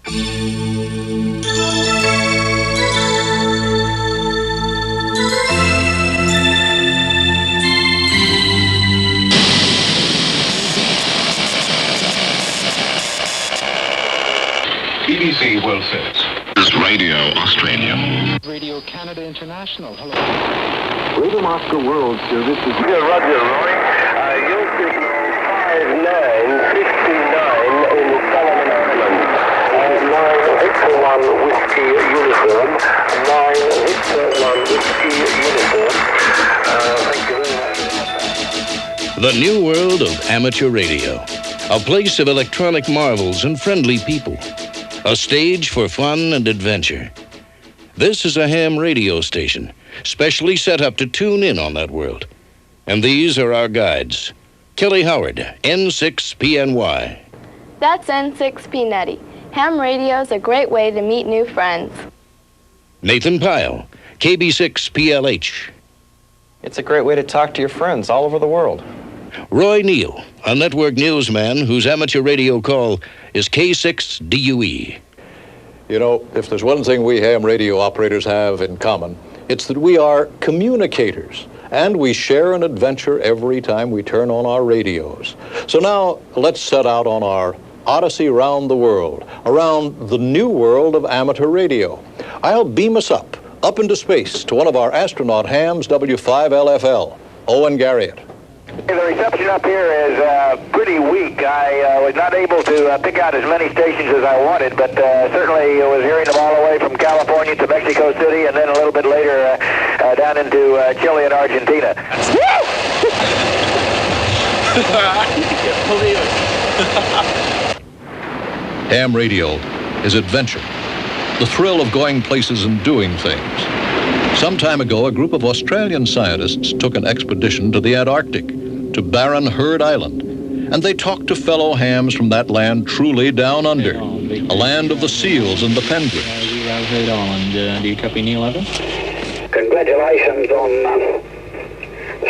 BBC World Service. This is Radio Australia. Radio Canada International. Hello. Radio Moscow World Service is... Roger, Roy. You'll signal 5969 in Solomon Islands. 9 Victor 1 Whiskey Uniform. 9 Victor 1 Whiskey Uniform. Thank you very much. The new world of amateur radio. A place of electronic marvels and friendly people. A stage for fun and adventure. This is a ham radio station, specially set up to tune in on that world. And these are our guides. Kelly Howard, N6PNY. That's N6P Netty. Ham radio's a great way to meet new friends. Nathan Pyle, KB6PLH. It's a great way to talk to your friends all over the world. Roy Neal, a network newsman whose amateur radio call is K6DUE. You know, if there's one thing we ham radio operators have in common, it's that we are communicators, and we share an adventure every time we turn on our radios. So now, let's set out on our odyssey around the world, around the new world of amateur radio. I'll beam us up into space to one of our astronaut hams, W5LFL, Owen Garriott. The reception up here is pretty weak. I was not able to pick out as many stations as I wanted, but certainly was hearing them all the way from California to Mexico City, and then a little bit later down into Chile and Argentina. I can't believe it. Ham radio is adventure, the thrill of going places and doing things. Some time ago, a group of Australian scientists took an expedition to the Antarctic, to barren Heard Island, and they talked to fellow hams from that land truly down under, a land of the seals and the penguins. Heard Island. Do you copy Neil Evans? Congratulations on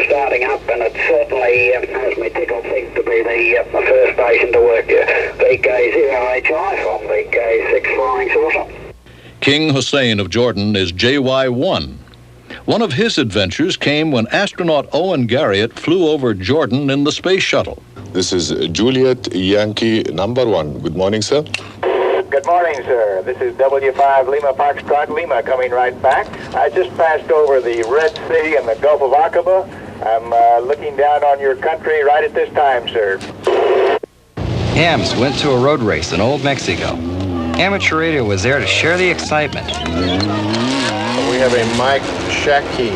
starting up, and it certainly has me tickled pink to be the first station to work VK0HI from VK6 Flying Saucer. King Hussein of Jordan is JY1. One of his adventures came when astronaut Owen Garriott flew over Jordan in the space shuttle. This is Juliet Yankee number 1. Good morning, sir. Good morning, sir. This is W5 Lima Foxtrot Lima coming right back. I just passed over the Red Sea and the Gulf of Aqaba. I'm looking down on your country right at this time, sir. Hams went to a road race in Old Mexico. Amateur radio was there to share the excitement. We have a Mike Shackey,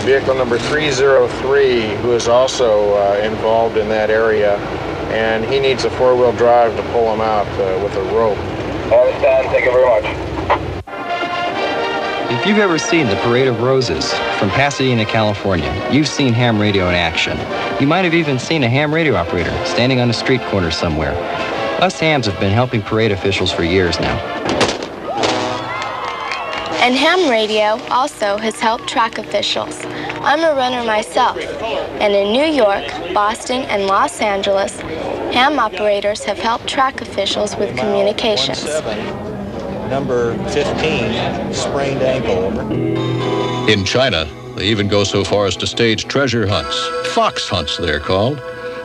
vehicle number 303, who is also involved in that area, and he needs a four-wheel drive to pull him out with a rope. Understand. Thank you very much. If you've ever seen the Parade of Roses from Pasadena, California, you've seen ham radio in action. You might have even seen a ham radio operator standing on a street corner somewhere. Us hams have been helping parade officials for years now. And ham radio also has helped track officials. I'm a runner myself, and in New York, Boston, and Los Angeles, ham operators have helped track officials with communications. Number 15, sprained ankle. In China, they even go so far as to stage treasure hunts, fox hunts they're called,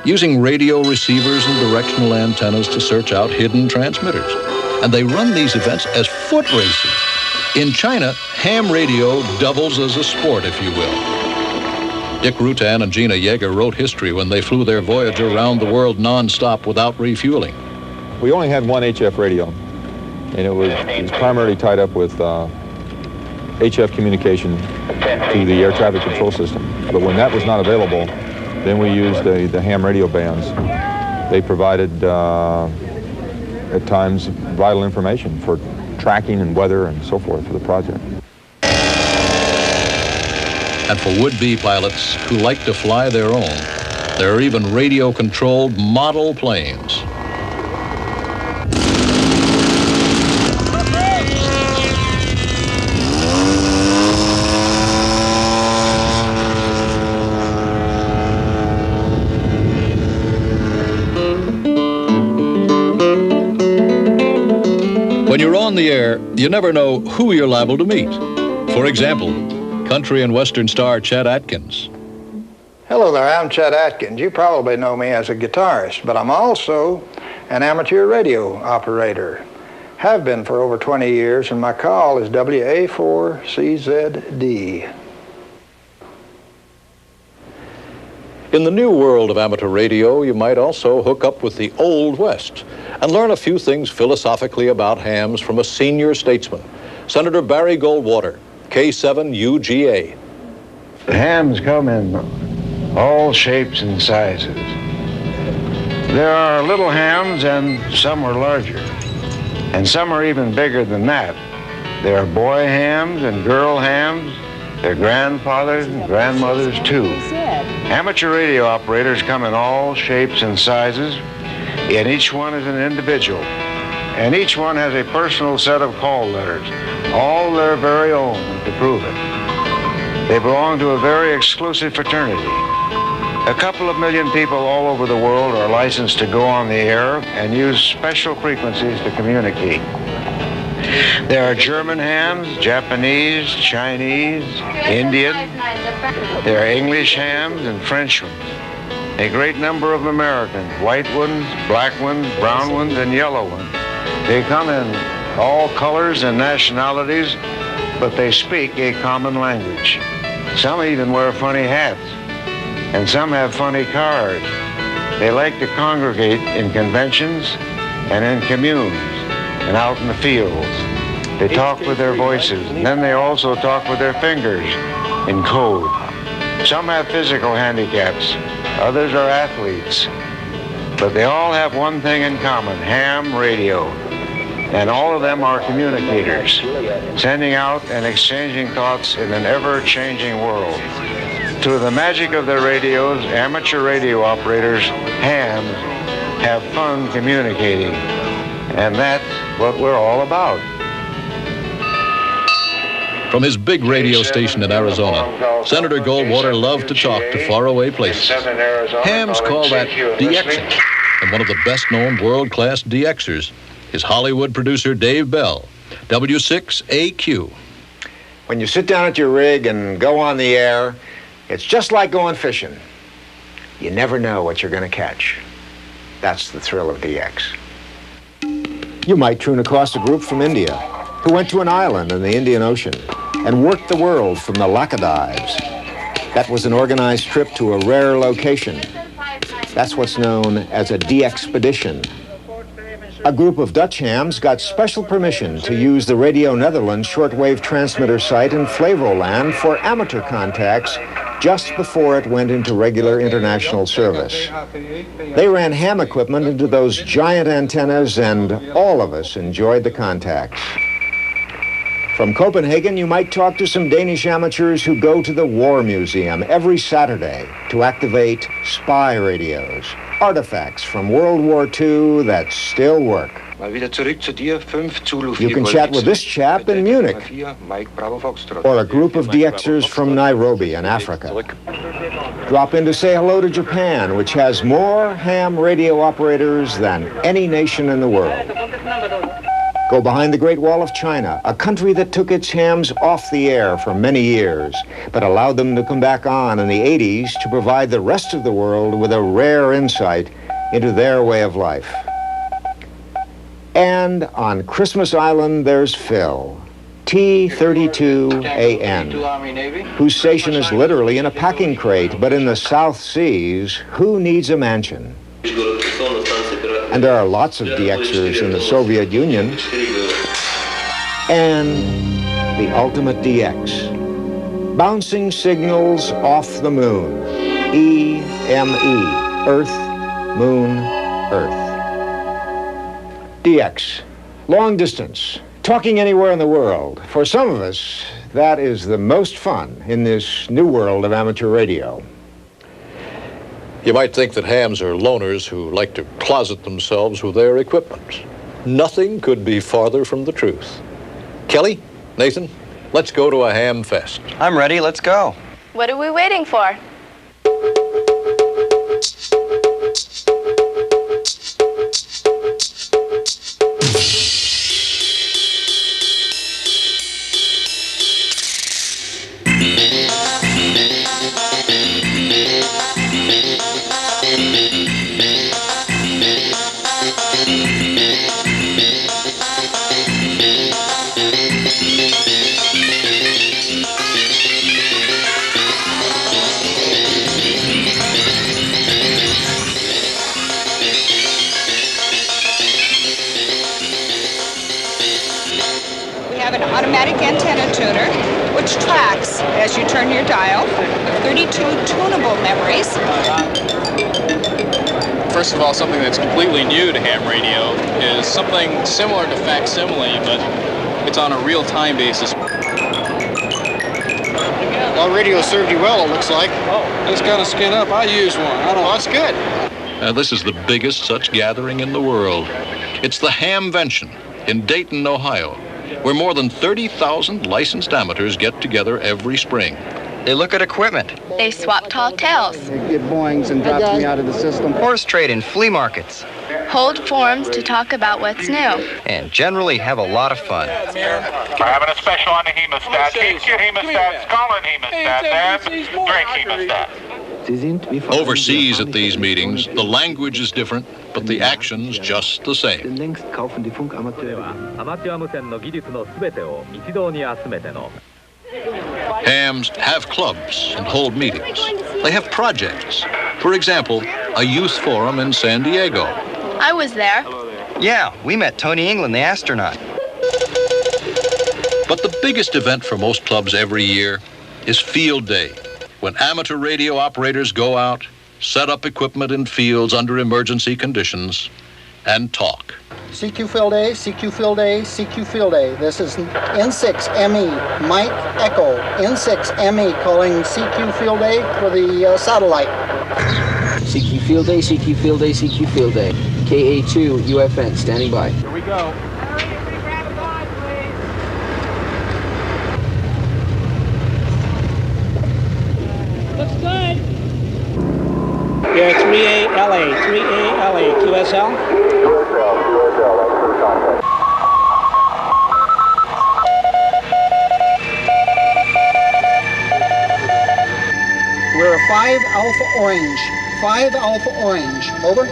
using radio receivers and directional antennas to search out hidden transmitters. And they run these events as foot races. In China, ham radio doubles as a sport, if you will. Dick Rutan and Gina Yeager wrote history when they flew their Voyager around the world non-stop without refueling. We only had one HF radio, and it was primarily tied up with HF communication to the air traffic control system. But when that was not available, then we used the ham radio bands. They provided, at times, vital information for tracking and weather and so forth for the project. And for would-be pilots who like to fly their own, there are even radio-controlled model planes. When you're on the air, you never know who you're liable to meet. For example, country and western star Chet Atkins. Hello there, I'm Chet Atkins. You probably know me as a guitarist, but I'm also an amateur radio operator. Have been for over 20 years, and my call is WA4CZD. In the new world of amateur radio, you might also hook up with the Old West and learn a few things philosophically about hams from a senior statesman, Senator Barry Goldwater, K7UGA. The hams come in all shapes and sizes. There are little hams, and some are larger, and some are even bigger than that. There are boy hams and girl hams. There are grandfathers and grandmothers too. Amateur radio operators come in all shapes and sizes, and each one is an individual. And each one has a personal set of call letters, all their very own to prove it. They belong to a very exclusive fraternity. A couple of million people all over the world are licensed to go on the air and use special frequencies to communicate. There are German hams, Japanese, Chinese, Indian. There are English hams and French ones. A great number of Americans, white ones, black ones, brown ones, and yellow ones. They come in all colors and nationalities, but they speak a common language. Some even wear funny hats, and some have funny cars. They like to congregate in conventions and in communes and out in the fields. They talk with their voices, and then they also talk with their fingers in code. Some have physical handicaps, others are athletes, but they all have one thing in common: ham radio. And all of them are communicators, sending out and exchanging thoughts in an ever-changing world. Through the magic of their radios, amateur radio operators, hams, have fun communicating. And that's what we're all about. From his big radio station in Arizona, Senator Goldwater loved to talk to faraway places. Hams call that DXing, and one of the best-known world-class DXers is Hollywood producer Dave Bell, W6AQ. When you sit down at your rig and go on the air, it's just like going fishing. You never know what you're going to catch. That's the thrill of DX. You might tune across a group from India who went to an island in the Indian Ocean and worked the world from the Laccadives. That was an organized trip to a rare location. That's what's known as a DXpedition. A group of Dutch hams got special permission to use the Radio Netherlands shortwave transmitter site in Flevoland for amateur contacts just before it went into regular international service. They ran ham equipment into those giant antennas, and all of us enjoyed the contacts. From Copenhagen, you might talk to some Danish amateurs who go to the War Museum every Saturday to activate spy radios, artifacts from World War II that still work. You can chat with this chap in Munich, or a group of DXers from Nairobi in Africa. Drop in to say hello to Japan, which has more ham radio operators than any nation in the world. Go behind the Great Wall of China, a country that took its hams off the air for many years, but allowed them to come back on in the 80s to provide the rest of the world with a rare insight into their way of life. And on Christmas Island, there's Phil, T32AN, whose station is literally in a packing crate, but in the South Seas, who needs a mansion? And there are lots of DXers in the Soviet Union. And the ultimate DX, bouncing signals off the moon, EME, Earth, Moon, Earth. DX, long distance, talking anywhere in the world. For some of us, that is the most fun in this new world of amateur radio. You might think that hams are loners who like to closet themselves with their equipment. Nothing could be farther from the truth. Kelly, Nathan, let's go to a ham fest. I'm ready, let's go. What are we waiting for? have an automatic antenna tuner, which tracks as you turn your dial, 32 tunable memories. First of all, something that's completely new to ham radio is something similar to facsimile, but it's on a real-time basis. Well, radio served you well, it looks like. Oh, it's got a skin up. I use one. Well, that's good. This is the biggest such gathering in the world. It's the Hamvention in Dayton, Ohio, where more than 30,000 licensed amateurs get together every spring. They look at equipment. They swap tall tales. They get boings and drops me out of the system. Horse trade in flea markets. Hold forums to talk about what's new. And generally have a lot of fun. We're having a special on the hemostat. CQ hemostat, Scotland hemostat, and Drake hemostat. Overseas at these meetings, the language is different, but the action's just the same. Hams have clubs and hold meetings. They have projects. For example, a youth forum in San Diego. I was there. Yeah, we met Tony England, the astronaut. But the biggest event for most clubs every year is Field Day, when amateur radio operators go out, set up equipment in fields under emergency conditions, and talk. CQ Field A, CQ Field A, CQ Field A. This is N6ME, Mike Echo, N6ME calling CQ Field A for the satellite. CQ Field A, CQ Field A, CQ Field A. KA2 UFN, standing by. Here we go. Looks good. You're 3ALA, 3ALA, QSL? We're a 5 Alpha Orange. 5 Alpha Orange. Over.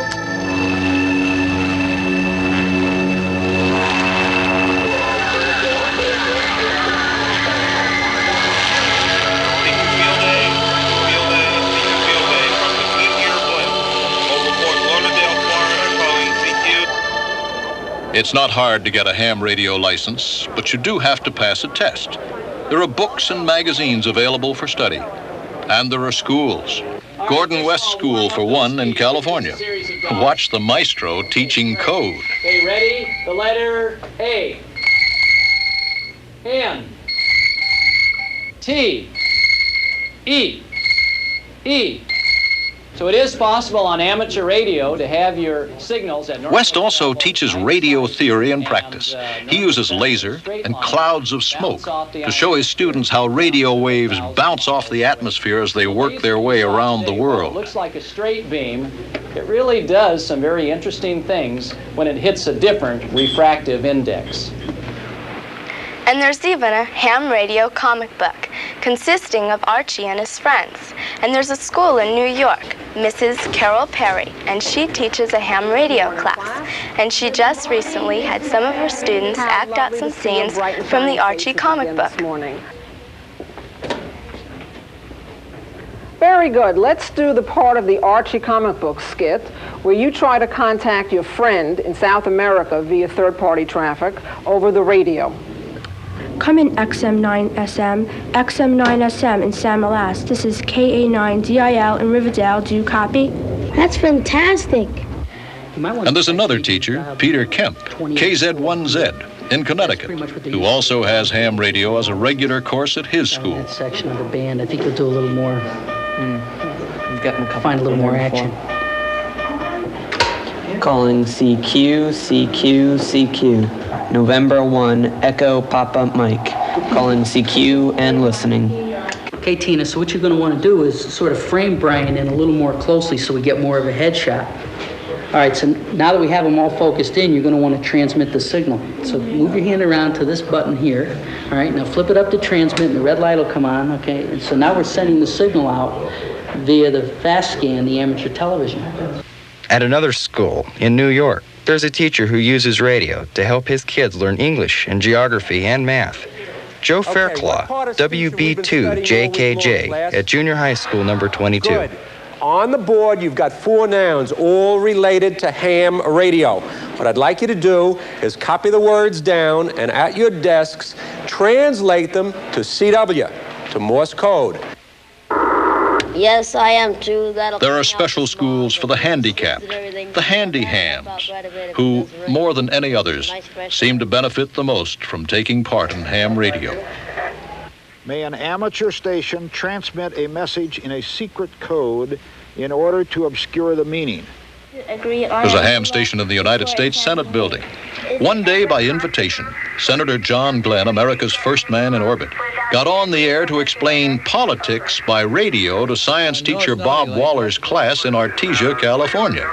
It's not hard to get a ham radio license, but you do have to pass a test. There are books and magazines available for study. And there are schools. Gordon West School, for one, in California. Watch the maestro teaching code. Okay, ready? The letter A. N. T. E. E. So it is possible on amateur radio to have your signals at normal. West also teaches radio theory and practice. He uses laser and clouds of smoke to show his students how radio waves bounce off the atmosphere as they work their way around the world. It looks like a straight beam. It really does some very interesting things when it hits a different refractive index. And there's even a ham radio comic book consisting of Archie and his friends. And there's a school in New York, Mrs. Carol Perry, and she teaches a ham radio class. And she just recently had some of her students act out some scenes from the Archie comic book. Very good. Let's do the part of the Archie comic book skit where you try to contact your friend in South America via third-party traffic over the radio. Come in XM9SM, XM9SM in San Melas. This is KA9DIL in Riverdale. Do you copy? That's fantastic. And there's another teacher, Peter Kemp, KZ1Z, in Connecticut, who also has ham radio as a regular course at his school. That section of the band, I think you'll do a little more, find a little more action. Calling CQ, CQ, CQ. November 1, Echo Papa Mike. Calling CQ and listening. Okay, Tina, so what you're going to want to do is sort of frame Brian in a little more closely so we get more of a headshot. All right, so now that we have them all focused in, you're going to want to transmit the signal. So move your hand around to this button here. All right, now flip it up to transmit, and the red light will come on, okay? And so now we're sending the signal out via the fast scan, the amateur television. At another school in New York, there's a teacher who uses radio to help his kids learn English and geography and math. Joe Fairclough, WB2JKJ at junior high school number 22. Good. on the board, you've got 4 nouns, all related to ham radio. What I'd like you to do is copy the words down and at your desks, translate them to CW, to Morse code. Yes, I am too. There are special schools for the handicapped, the handy hams, who, more than any others, seem to benefit the most from taking part in ham radio. May an amateur station transmit a message in a secret code in order to obscure the meaning? There's a ham station in the United States Senate building. One day, by invitation, Senator John Glenn, America's first man in orbit, got on the air to explain politics by radio to science teacher Bob Waller's class in Artesia, California.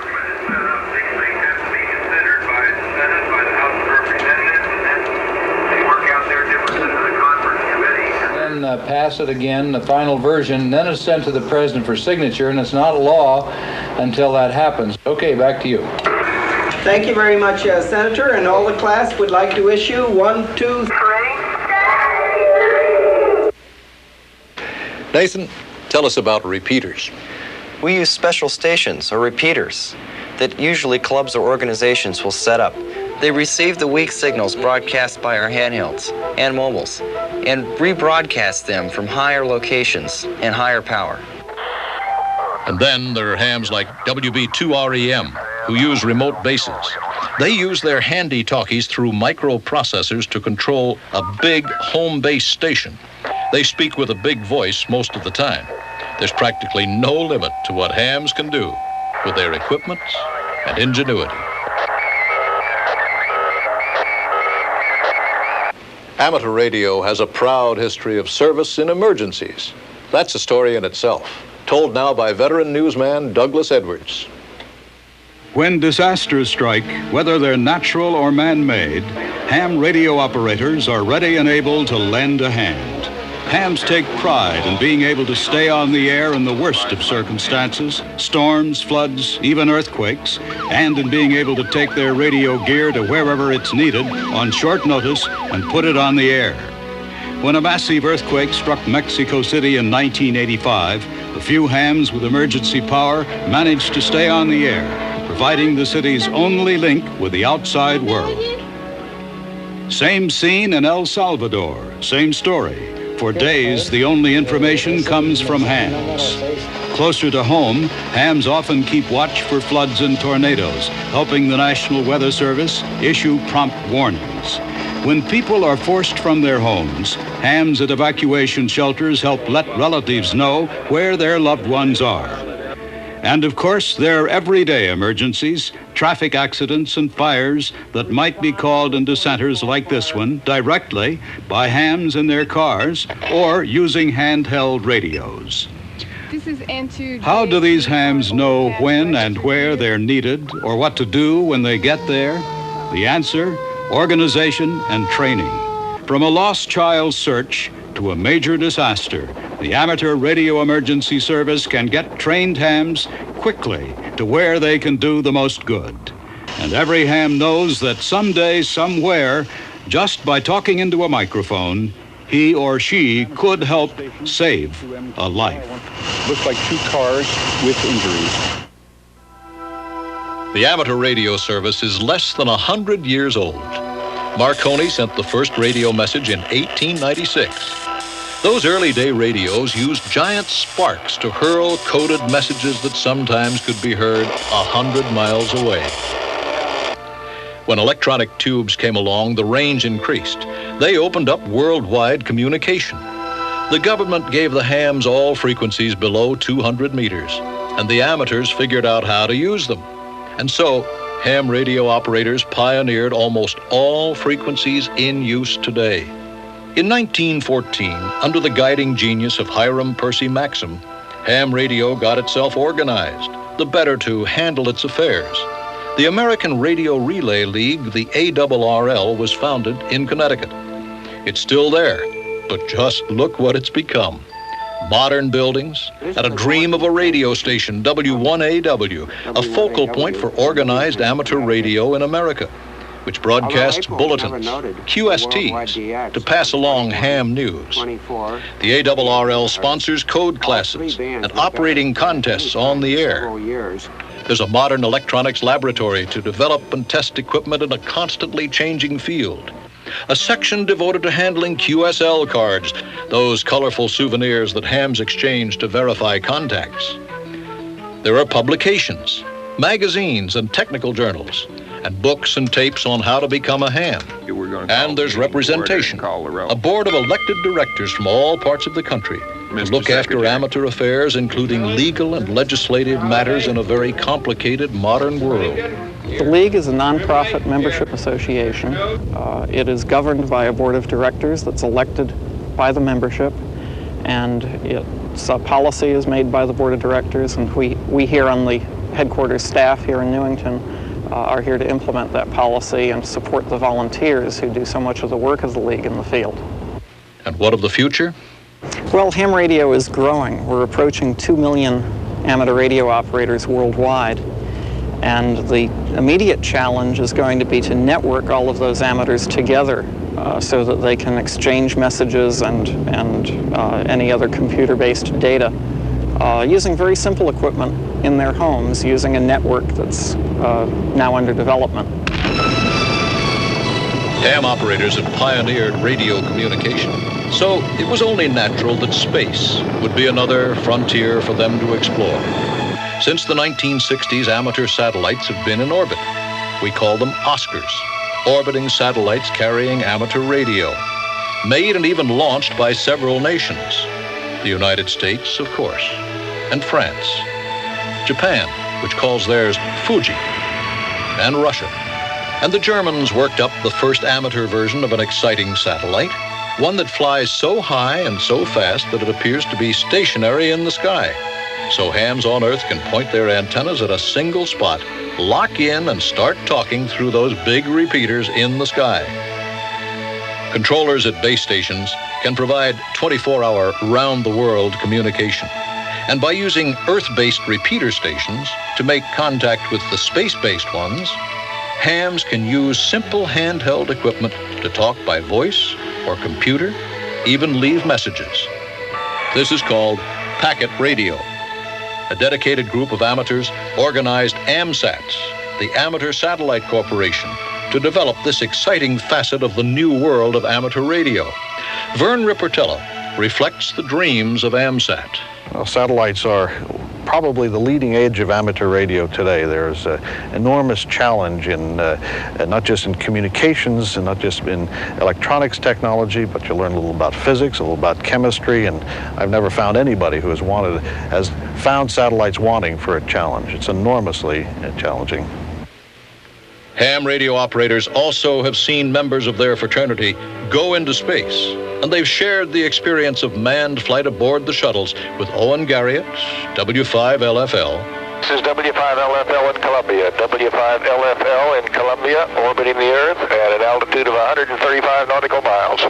Pass it again, the final version, then it's sent to the president for signature, and it's not law until that happens. Okay, back to you. Thank you very much, Senator, and all the class would like to issue 1, 2, 3. Nathan, tell us about repeaters. We use special stations, or repeaters, that usually clubs or organizations will set up. They receive the weak signals broadcast by our handhelds and mobiles and rebroadcast them from higher locations and higher power. And then there are hams like WB2REM, who use remote bases. They use their handy talkies through microprocessors to control a big home base station. They speak with a big voice most of the time. There's practically no limit to what hams can do with their equipment and ingenuity. Amateur radio has a proud history of service in emergencies. That's a story in itself, told now by veteran newsman Douglas Edwards. When disasters strike, whether they're natural or man-made, ham radio operators are ready and able to lend a hand. Hams take pride in being able to stay on the air in the worst of circumstances, storms, floods, even earthquakes, and in being able to take their radio gear to wherever it's needed on short notice and put it on the air. When a massive earthquake struck Mexico City in 1985, a few hams with emergency power managed to stay on the air, providing the city's only link with the outside world. Same scene in El Salvador, same story. For days, the only information comes from hams. Closer to home, hams often keep watch for floods and tornadoes, helping the National Weather Service issue prompt warnings. When people are forced from their homes, hams at evacuation shelters help let relatives know where their loved ones are. And of course, there are everyday emergencies, traffic accidents and fires that might be called into centers like this one directly by hams in their cars or using handheld radios. This is N2. How do these hams know when and where they're needed or what to do when they get there? The answer, organization and training. From a lost child's search to a major disaster, the Amateur Radio Emergency Service can get trained hams quickly to where they can do the most good. And every ham knows that someday, somewhere, just by talking into a microphone, he or she could help save a life. Looks like 2 cars with injuries. The amateur radio service is less than 100 years old. Marconi sent the first radio message in 1896. Those early day radios used giant sparks to hurl coded messages that sometimes could be heard 100 miles away. When electronic tubes came along, the range increased. They opened up worldwide communication. The government gave the hams all frequencies below 200 meters, and the amateurs figured out how to use them. And so, ham radio operators pioneered almost all frequencies in use today. In 1914, under the guiding genius of Hiram Percy Maxim, ham radio got itself organized, the better to handle its affairs. The American Radio Relay League, the ARRL, was founded in Connecticut. It's still there, but just look what it's become. Modern buildings and a dream of a radio station, W1AW, a focal point for organized amateur radio in America. which broadcasts bulletins, QSTs, to pass along ham news. The ARRL sponsors code classes and operating contests on the air. There's a modern electronics laboratory to develop and test equipment in a constantly changing field. A section devoted to handling QSL cards, those colorful souvenirs that hams exchange to verify contacts. There are publications, magazines and technical journals, and books and tapes on how to become a ham. And there's representation, a board of elected directors from all parts of the country to look after amateur affairs, including legal and legislative matters in a very complicated modern world. The League is a nonprofit membership association. It is governed by a board of directors that's elected by the membership, and its policy is made by the board of directors, and we here on the headquarters staff here in Newington are here to implement that policy and support the volunteers who do so much of the work of the League in the field. And what of the future? Well, ham radio is growing. We're approaching 2 million amateur radio operators worldwide. And the immediate challenge is going to be to network all of those amateurs together so that they can exchange messages and any other computer-based data using very simple equipment in their homes, using a network that's now under development. Ham operators have pioneered radio communication, so it was only natural that space would be another frontier for them to explore. Since the 1960s, amateur satellites have been in orbit. We call them Oscars, orbiting satellites carrying amateur radio, made and even launched by several nations. The United States, of course, and France, Japan, which calls theirs Fuji, and Russia. And the Germans worked up the first amateur version of an exciting satellite, one that flies so high and so fast that it appears to be stationary in the sky. So hams on Earth can point their antennas at a single spot, lock in, and start talking through those big repeaters in the sky. Controllers at base stations can provide 24-hour round-the-world communication. And by using Earth-based repeater stations to make contact with the space-based ones, hams can use simple handheld equipment to talk by voice or computer, even leave messages. This is called packet radio. A dedicated group of amateurs organized AMSATs, the Amateur Satellite Corporation, to develop this exciting facet of the new world of amateur radio. Vern Rippertella reflects the dreams of AMSAT. Well, satellites are probably the leading edge of amateur radio today. There's an enormous challenge in not just in communications and not just in electronics technology, but you learn a little about physics, a little about chemistry, and I've never found anybody who has found satellites wanting for a challenge. It's enormously challenging. Ham radio operators also have seen members of their fraternity go into space, and they've shared the experience of manned flight aboard the shuttles with Owen Garriott, W5LFL. This is W5LFL in Columbia. W5LFL in Columbia, orbiting the Earth at an altitude of 135 nautical miles.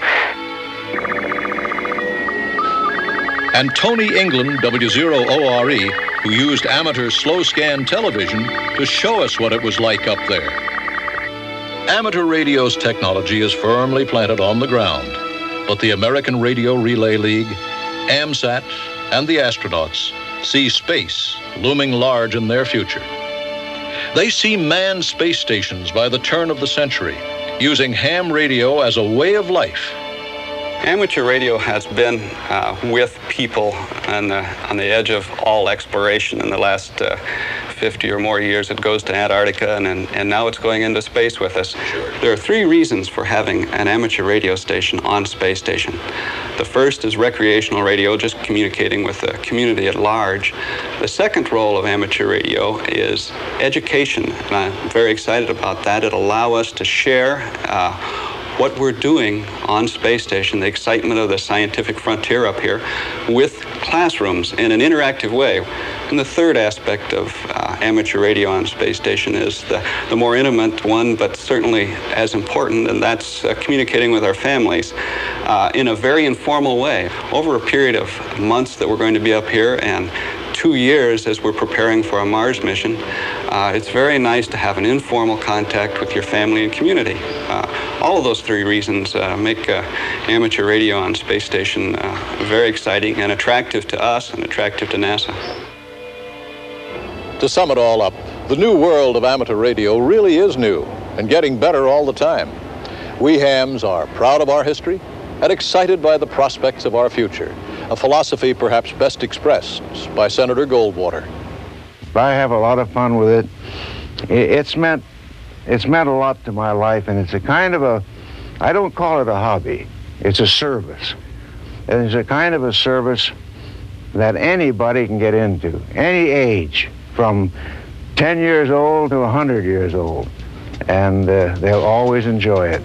And Tony England, W0ORE, who used amateur slow-scan television to show us what it was like up there. Amateur radio's technology is firmly planted on the ground, but the American Radio Relay League, AMSAT, and the astronauts see space looming large in their future. They see manned space stations by the turn of the century, using ham radio as a way of life. Amateur radio has been with people on the edge of all exploration in the last 50 or more years. It goes to Antarctica, and now it's going into space with us. There are three reasons for having an amateur radio station on space station. The first is recreational radio, just communicating with the community at large. The second role of amateur radio is education, and I'm very excited about that. It'll allow us to share what we're doing on space station, the excitement of the scientific frontier up here, with classrooms in an interactive way. And the third aspect of amateur radio on space station is the more intimate one, but certainly as important, and that's communicating with our families in a very informal way. Over a period of months that we're going to be up here, and 2 years as we're preparing for a Mars mission, It's very nice to have an informal contact with your family and community. All of those three reasons make amateur radio on space station very exciting and attractive to us and attractive to NASA. To sum it all up, the new world of amateur radio really is new and getting better all the time. We hams are proud of our history and excited by the prospects of our future, a philosophy perhaps best expressed by Senator Goldwater. I have a lot of fun with it. It's meant a lot to my life, and it's a kind of a, I don't call it a hobby, it's a service. And it's a kind of a service that anybody can get into, any age, from 10 years old to 100 years old, and they'll always enjoy it.